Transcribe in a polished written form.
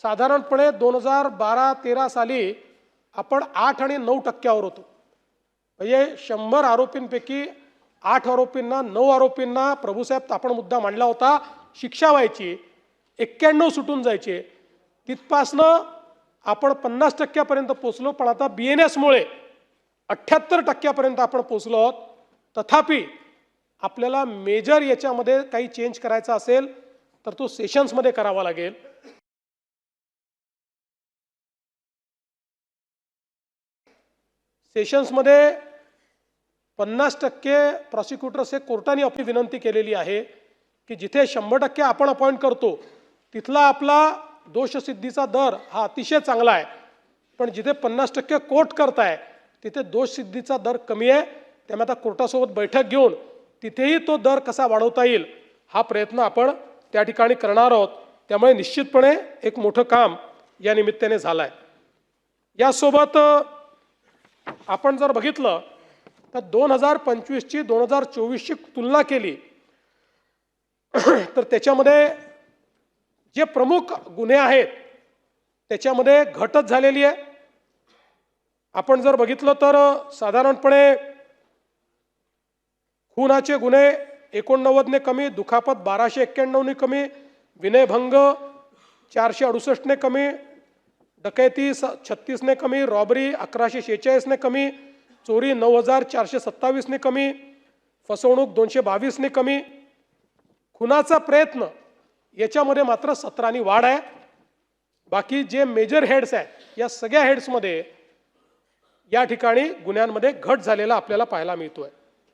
साधारणपणे 2012-13 साली आपण 8 आणि 9% होतो. म्हणजे 100 आरोपींपैकी 8 आरोपींना 9 आरोपींना प्रभूसाहेब आपण मुद्दा मांडला होता, शिक्षा व्हायची, 91 सुटून जायचे. तिथपासनं आपण 50% पोचलो. पण आता BNS मुळे 78% आपण पोचलो आहोत. तथापि आपल्याला मेजर याच्यामध्ये काही चेंज करायचा असेल तर तो सेशन्समध्ये करावा लागेल. सेशन्समध्ये 50% प्रॉसिक्युटर्स हे कोर्टाने आपली विनंती केलेली आहे की जिथे 100% आपण अपॉइंट करतो तिथला आपला दोषसिद्धीचा दर हा अतिशय चांगला आहे. पण जिथे 50% कोर्ट करताय तिथे दोषसिद्धीचा दर कमी आहे. त्यामुळे आता कोर्टासोबत बैठक घेऊन तिथेही तो दर कसा वाढवता येईल हा प्रयत्न आपण त्या ठिकाणी करणार आहोत. त्यामुळे निश्चितपणे एक मोठं काम या निमित्ताने झालं आहे. यासोबत आपण जर बघितलं तर 2025ची 2024ची तुलना केली तर त्याच्यामध्ये जे प्रमुख गुन्हे आहेत त्याच्यामध्ये घटच झालेली आहे. आपण जर बघितलं तर साधारणपणे खुनाचे गुन्हे 89 ने कमी, दुखापत 1291 ने कमी, विनयभंग 468 ने कमी, डकैती 36 ने कमी, रॉबरी 1146 ने कमी, चोरी 9427 ने कमी, फसवणूक 222 ने कमी, खुनाचा प्रयत्न याच्यामध्ये मात्र 17 ने वाढ आहे. बाकी जे मेजर हेड्स आहेत या सगळ्या हेड्समध्ये या ठिकाणी गुन्ह्यांमध्ये घट झालेला आपल्याला पाहायला मिळतोय.